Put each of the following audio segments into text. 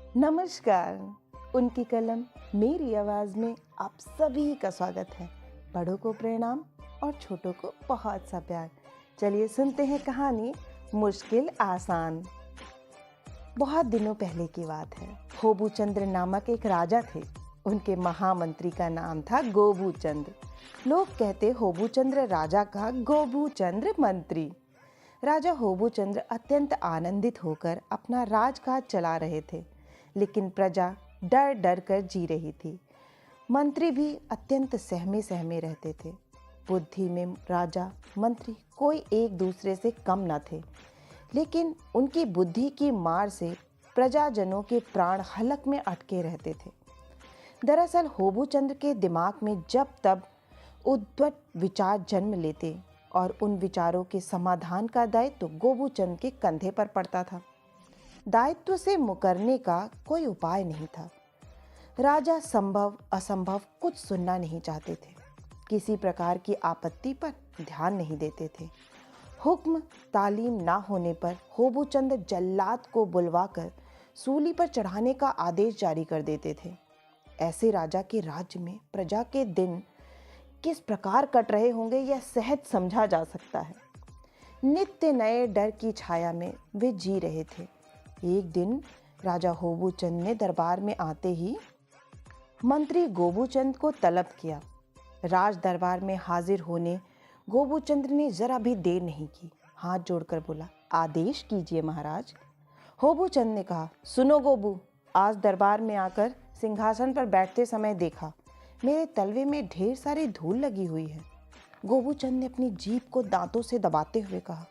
नमस्कार। उनकी कलम मेरी आवाज में आप सभी का स्वागत है। बड़ों को प्रणाम और छोटों को बहुत सा प्यार। चलिए सुनते हैं कहानी मुश्किल आसान। बहुत दिनों पहले की बात है। होबूचंद्र नामक एक राजा थे। उनके महामंत्री का नाम था गोबूचंद्र। लोग कहते होबूचंद्र राजा का, गोबूचंद्र मंत्री। राजा होबूचंद्र अत्यंत आनंदित होकर अपना राजकाज चला रहे थे, लेकिन प्रजा डर डर कर जी रही थी। मंत्री भी अत्यंत सहमे सहमे रहते थे। बुद्धि में राजा मंत्री कोई एक दूसरे से कम न थे, लेकिन उनकी बुद्धि की मार से प्रजाजनों के प्राण हलक में अटके रहते थे। दरअसल होबूचंद्र के दिमाग में जब तब उद्भट विचार जन्म लेते और उन विचारों के समाधान का दायित्व गोबूचंद के कंधे पर पड़ता था। दायित्व से मुकरने का कोई उपाय नहीं था। राजा संभव असंभव कुछ सुनना नहीं चाहते थे। किसी प्रकार की आपत्ति पर ध्यान नहीं देते थे। हुक्म तालीम ना होने पर होबूचंद जल्लाद को बुलवाकर सूली पर चढ़ाने का आदेश जारी कर देते थे। ऐसे राजा के राज्य में प्रजा के दिन किस प्रकार कट रहे होंगे यह सहज समझा जा सकता है। नित्य नए डर की छाया में वे जी रहे थे। एक दिन राजा होबूचंद ने दरबार में आते ही मंत्री गोबूचंद को तलब किया। राज दरबार में हाजिर होने गोबूचंद ने जरा भी देर नहीं की। हाथ जोड़कर बोला, आदेश कीजिए महाराज। होबूचंद ने कहा, सुनो गोबू, आज दरबार में आकर सिंहासन पर बैठते समय देखा मेरे तलवे में ढेर सारी धूल लगी हुई है। गोबूचंद ने अपनी जीभ को दांतों से दबाते हुए कहा,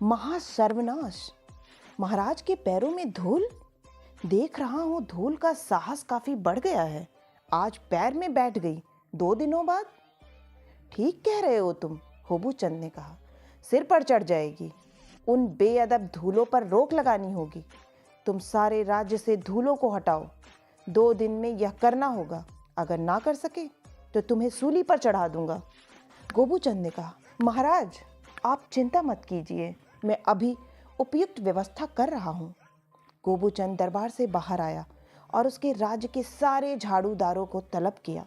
महा सर्वनाश, महाराज के पैरों में धूल? देख रहा हूं धूल का साहस काफी बढ़ गया है। आज पैर में बैठ गई 2 दिनों बाद। ठीक कह रहे हो तुम, होबूचंद ने कहा, सिर पर चढ़ जाएगी। उन बेअदब धूलों पर रोक लगानी होगी। तुम सारे राज्य से धूलों को हटाओ। 2 दिन में यह करना होगा। अगर ना कर सके तो तुम्हें सूली पर चढ़ा दूंगा। गोबूचंद ने कहा, महाराज आप चिंता मत कीजिए, मैं अभी उपयुक्त व्यवस्था कर रहा हूँ। गोबूचंद दरबार से बाहर आया और उसके राज्य के सारे झाड़ूदारों को तलब किया।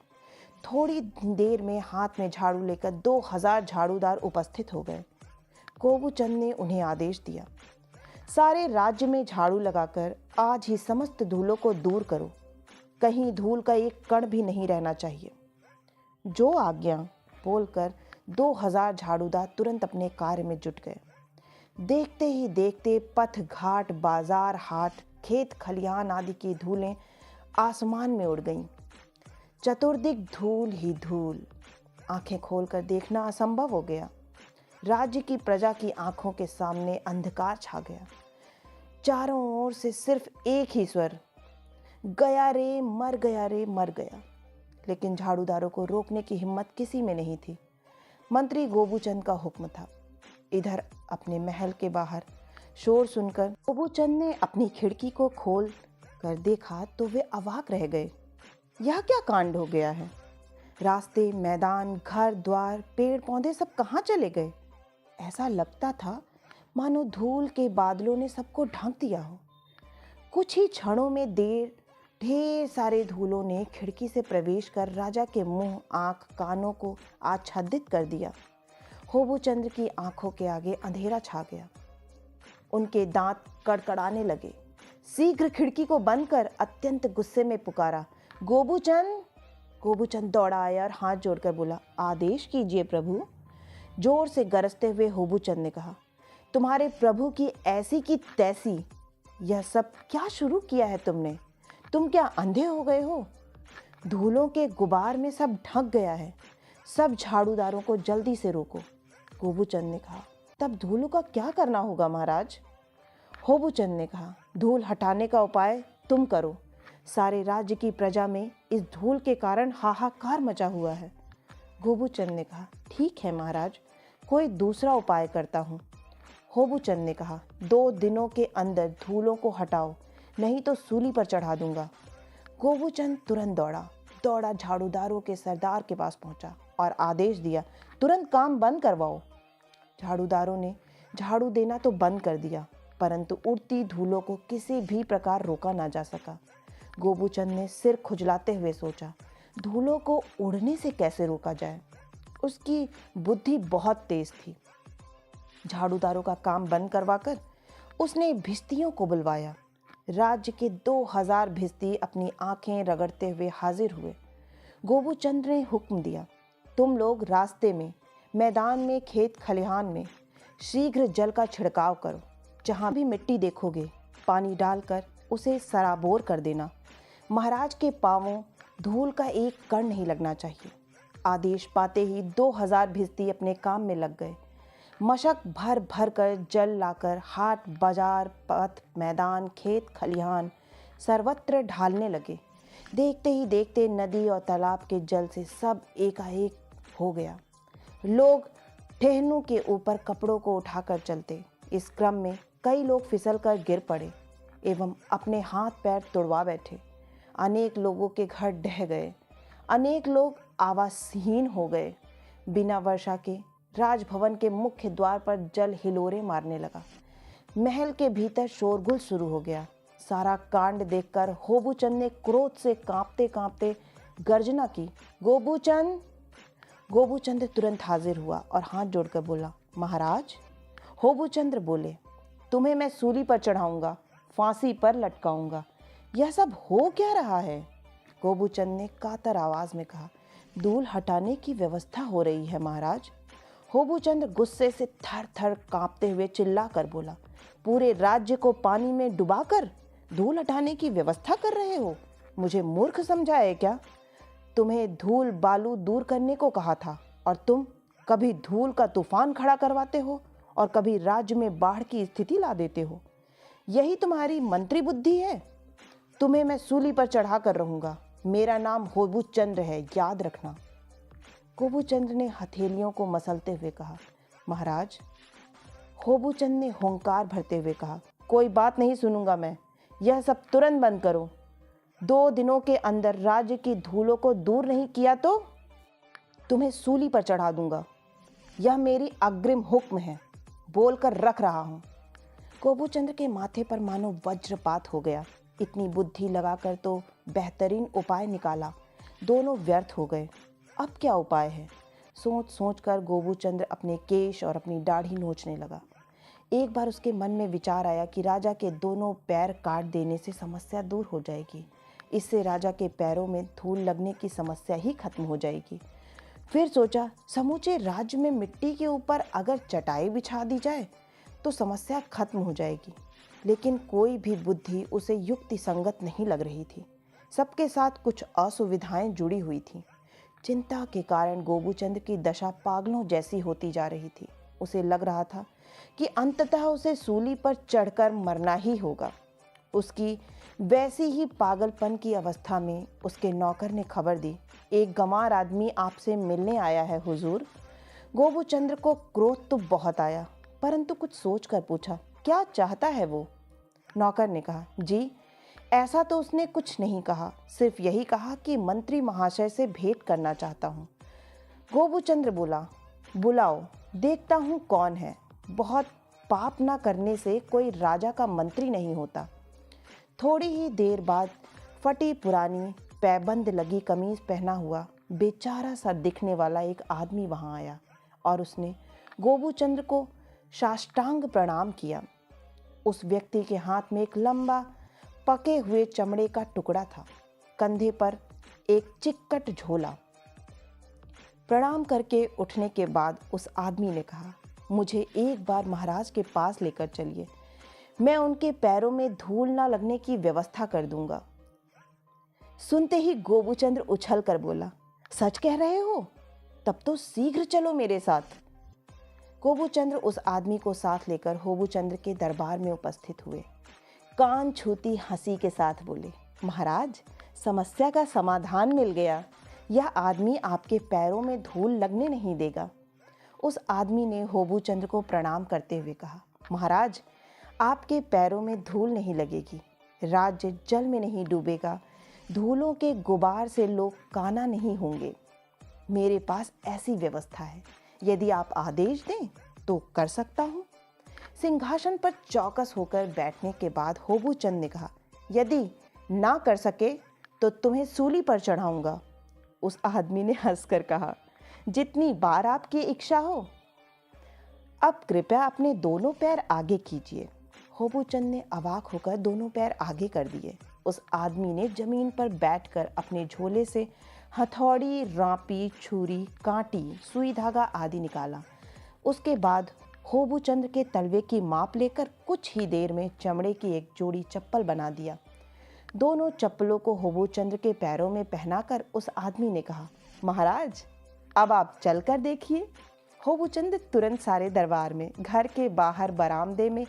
थोड़ी देर में हाथ में झाड़ू लेकर 2000 झाड़ूदार उपस्थित हो गए। गोबूचंद ने उन्हें आदेश दिया, सारे राज्य में झाड़ू लगाकर आज ही समस्त धूलों को दूर करो। कहीं धूल का एक कण भी नहीं रहना चाहिए। जो आज्ञा बोलकर 2000 झाड़ूदार तुरंत अपने कार्य में जुट गए। देखते ही देखते पथ घाट, बाजार हाट, खेत खलिहान आदि की धूलें आसमान में उड़ गईं। चतुर्दिक धूल ही धूल। आंखें खोलकर देखना असंभव हो गया। राज्य की प्रजा की आंखों के सामने अंधकार छा गया। चारों ओर से सिर्फ एक ही स्वर, गया रे मर गया रे मर गया। लेकिन झाड़ूदारों को रोकने की हिम्मत किसी में नहीं थी। मंत्री गोबूचंद का हुक्म था। इधर अपने महल के बाहर शोर सुनकर गोबूचंद ने अपनी खिड़की को खोल कर देखा तो वे अवाक रह गए। यह क्या कांड हो गया है? रास्ते, मैदान, घर द्वार, पेड़ पौधे सब कहाँ चले गए? ऐसा लगता था मानो धूल के बादलों ने सबको ढक दिया हो। कुछ ही क्षणों में ढेर सारे धूलों ने खिड़की से प्रवेश कर राजा के मुंह, आंख, कानों को आच्छादित कर दिया। होबूचंद्र की आंखों के आगे अंधेरा छा गया। उनके दांत कड़कड़ाने लगे। शीघ्र खिड़की को बंद कर अत्यंत गुस्से में पुकारा, गोबूचंद। गोबूचंद दौड़ा आया और हाथ जोड़कर बोला, आदेश कीजिए प्रभु। जोर से गरजते हुए होबूचंद ने कहा, तुम्हारे प्रभु की ऐसी की तैसी, यह सब क्या शुरू किया है तुमने? तुम क्या अंधे हो गए हो? धूलों के गुबार में सब ढक गया है। सब झाड़ूदारों को जल्दी से रोको। गोबूचंद ने कहा, तब धूलों का क्या करना होगा महाराज? होबूचंद ने कहा, धूल हटाने का उपाय तुम करो। सारे राज्य की प्रजा में इस धूल के कारण हाहाकार मचा हुआ है। गोबूचंद ने कहा, ठीक है महाराज, कोई दूसरा उपाय करता हूँ। होबूचंद ने कहा, 2 दिनों के अंदर धूलों को हटाओ, नहीं तो सूली पर चढ़ा दूंगा। गोबूचंद तुरंत दौड़ा झाड़ूदारों के सरदार के पास पहुंचा और आदेश दिया, तुरंत काम बंद करवाओ। झाड़ूदारों ने झाड़ू देना तो बंद कर दिया। परंतु उड़ती धूलों को किसी भी प्रकार रोका ना जा सका। गोबूचंद ने सिर खुजलाते हुए सोचा, धूलों को उड़ने से कैसे रोका जाए। उसकी बुद्धि बहुत तेज थी। झाड़ूदारों का काम बंद करवाकर उसने भिश्तियों को बुलवाया। राज्य के 2000 भिश्ती अपनी आंखें रगड़ते हुए हाजिर हुए। गोबूचंद ने हुक्म दिया, तुम लोग रास्ते में, मैदान में, खेत खलिहान में शीघ्र जल का छिड़काव करो। जहां भी मिट्टी देखोगे पानी डालकर उसे सराबोर कर देना। महाराज के पांवों धूल का एक कण नहीं लगना चाहिए। आदेश पाते ही 2000 भिश्ती अपने काम में लग गए। मशक भर भर कर जल लाकर हाट बाजार, पथ, मैदान, खेत खलिहान सर्वत्र ढालने लगे। देखते ही देखते नदी और तालाब के जल से सब एकाएक हो गया। लोग ठेहनों के ऊपर कपड़ों को उठाकर चलते। इस क्रम में कई लोग फिसल कर गिर पड़े एवं अपने हाथ पैर तुड़वा बैठे। अनेक लोगों के घर ढह गए। अनेक लोग आवासहीन हो गए। बिना वर्षा के राजभवन के मुख्य द्वार पर जल हिलोरे मारने लगा। महल के भीतर शोरगुल शुरू हो गया। सारा कांड देखकर होबूचंद ने क्रोध से कांपते कांपते गर्जना की, गोबूचंद। गोबूचंद तुरंत हाजिर हुआ और हाथ जोड़कर बोला, महाराज। होबूचंद बोले, तुम्हें मैं सूली पर चढ़ाऊंगा, फांसी पर लटकाऊंगा। यह सब हो क्या रहा है? गोबूचंद ने कातर आवाज में कहा, धूल हटाने की व्यवस्था हो रही है महाराज। होबूचंद गुस्से से थर थर कांपते हुए चिल्ला कर बोला, पूरे राज्य को पानी में डुबाकर धूल हटाने की व्यवस्था कर रहे हो? मुझे मूर्ख समझा है क्या? तुम्हें धूल बालू दूर करने को कहा था और तुम कभी धूल का तूफान खड़ा करवाते हो और कभी राज्य में बाढ़ की स्थिति ला देते हो। यही तुम्हारी मंत्री बुद्धि है। तुम्हें मैं सूली पर चढ़ा कर रहूंगा। मेरा नाम होबूचंद है, याद रखना। गोबूचंद ने हथेलियों को मसलते हुए कहा, महाराज। होबूचंद ने हुंकार भरते हुए कहा, कोई बात नहीं सुनूंगा मैं। यह सब तुरंत बंद करो। 2 दिनों के अंदर राज्य की धूलों को दूर नहीं किया तो तुम्हें सूली पर चढ़ा दूंगा। यह मेरी अग्रिम हुक्म है, बोलकर रख रहा हूं। गोबूचंद के माथे पर मानो वज्रपात हो गया। इतनी बुद्धि लगाकर तो बेहतरीन उपाय निकाला, दोनों व्यर्थ हो गए। अब क्या उपाय है? सोच सोच कर गोबूचंद अपने केश और अपनी दाढ़ी नोचने लगा। एक बार उसके मन में विचार आया कि राजा के दोनों पैर काट देने से समस्या दूर हो जाएगी। इससे राजा के पैरों में धूल लगने की समस्या ही खत्म हो जाएगी। फिर सोचा, समूचे राज्य में मिट्टी के ऊपर अगर चटाई बिछा दी जाए तो समस्या खत्म हो जाएगी। लेकिन कोई भी बुद्धि उसे युक्ति संगत नहीं लग रही थी। सबके साथ कुछ असुविधाएं जुड़ी हुई थी। चिंता के कारण गोबूचंद की दशा पागलों जैसी होती जा रही थी। उसे लग रहा था कि अंततः उसे सूली पर चढ़कर मरना ही होगा। उसकी वैसी ही पागलपन की अवस्था में उसके नौकर ने खबर दी, एक गंवार आदमी आपसे मिलने आया है हुजूर। गोबूचंद को क्रोध तो बहुत आया, परंतु कुछ सोचकर पूछा, क्या चाहता है वो? नौकर ने कहा, जी ऐसा तो उसने कुछ नहीं कहा, सिर्फ यही कहा कि मंत्री महाशय से भेंट करना चाहता हूँ। गोबूचंद बोला, बुलाओ, देखता हूँ कौन है। बहुत पाप ना करने से कोई राजा का मंत्री नहीं होता। थोड़ी ही देर बाद फटी पुरानी पैबंद लगी कमीज पहना हुआ बेचारा सा दिखने वाला एक आदमी वहां आया और उसने गोबूचंद को साष्टांग प्रणाम किया। उस व्यक्ति के हाथ में एक लंबा पके हुए चमड़े का टुकड़ा था, कंधे पर एक चिक्कट झोला। प्रणाम करके उठने के बाद उस आदमी ने कहा, मुझे एक बार महाराज के पास लेकर चलिए, मैं उनके पैरों में धूल ना लगने की व्यवस्था कर दूंगा। सुनते ही गोबूचंद उछल कर बोला, सच कह रहे हो? तब तो शीघ्र चलो मेरे साथ। गोबूचंद उस आदमी को साथ लेकर होबूचंद के दरबार में उपस्थित हुए। कान छूती हंसी के साथ बोले, महाराज समस्या का समाधान मिल गया। यह आदमी आपके पैरों में धूल लगने नहीं देगा। उस आदमी ने होबूचंद को प्रणाम करते हुए कहा, महाराज आपके पैरों में धूल नहीं लगेगी, राज्य जल में नहीं डूबेगा, धूलों के गुबार से लोग काना नहीं होंगे। मेरे पास ऐसी व्यवस्था है, यदि आप आदेश दें तो कर सकता हूँ। सिंहासन पर चौकस होकर बैठने के बाद होबू चंद ने कहा, यदि ना कर सके तो तुम्हें सूली पर चढ़ाऊंगा। उस आदमी ने हंसकर कहा, जितनी बार आपकी इच्छा हो। अब कृपया अपने दोनों पैर आगे कीजिए। होबू चंद ने अवाक होकर दोनों पैर आगे कर दिए। उस आदमी ने जमीन पर बैठकर अपने झोले से हथौड़ी, रापी, छुरी, कांटी, सुई धागा आदि निकाला। उसके बाद होबू चंद के तलवे की माप लेकर कुछ ही देर में चमड़े की एक जोड़ी चप्पल बना दिया। दोनों चप्पलों को होबू चंद के पैरों में पहनाकर उस आदमी ने कहा, महाराज अब आप चलकर देखिए। होबू चंद तुरंत सारे दरबार में, घर के बाहर बरामदे में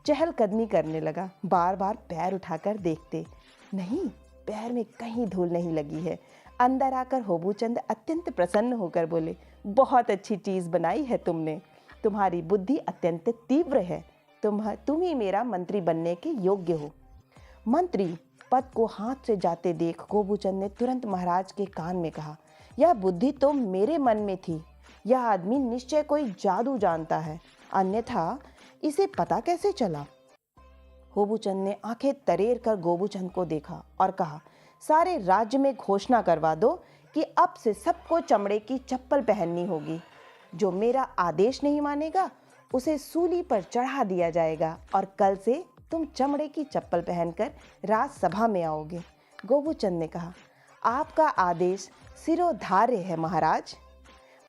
चहलकदमी करने लगा। बार बार पैर उठाकर देखते, नहीं, पैर में कहीं धूल नहीं लगी है। अंदर आकर होबू चंद अत्यंत प्रसन्न होकर बोले, बहुत अच्छी चीज़ बनाई है तुमने, तुम्हारी बुद्धि अत्यंत तीव्र है, तुम ही मेरा मंत्री बनने के योग्य हो। मंत्री पद को हाथ से जाते देख होबू चंद ने तुरंत महाराज के कान में कहा, यह बुद्धि तो मेरे मन में थी। यह आदमी निश्चय कोई जादू जानता है, अन्यथा इसे पता कैसे चला। होबू चंद ने आंखें तरेर कर गोबू चंद को देखा और कहा, सारे राज्य में घोषणा करवा दो कि अब से सबको चमड़े की चप्पल पहननी होगी। जो मेरा आदेश नहीं मानेगा उसे सूली पर चढ़ा दिया जाएगा और कल से तुम चमड़े की चप्पल पहनकर राजसभा में आओगे। गोबू चंद ने कहा, आपका आदेश सिरोधार्य है महाराज।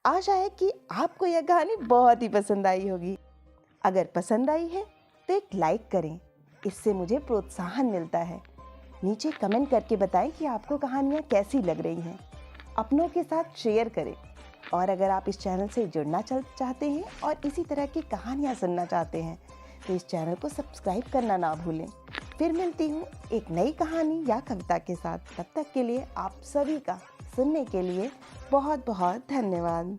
आशा है कि आपको यह कहानी बहुत ही पसंद आई होगी। अगर पसंद आई है तो एक लाइक करें, इससे मुझे प्रोत्साहन मिलता है। नीचे कमेंट करके बताएं कि आपको कहानियाँ कैसी लग रही हैं। अपनों के साथ शेयर करें और अगर आप इस चैनल से जुड़ना चाहते हैं और इसी तरह की कहानियाँ सुनना चाहते हैं तो इस चैनल को सब्सक्राइब करना ना भूलें। फिर मिलती हूँ एक नई कहानी या कविता के साथ। तब तक के लिए आप सभी का सुनने के लिए बहुत बहुत धन्यवाद।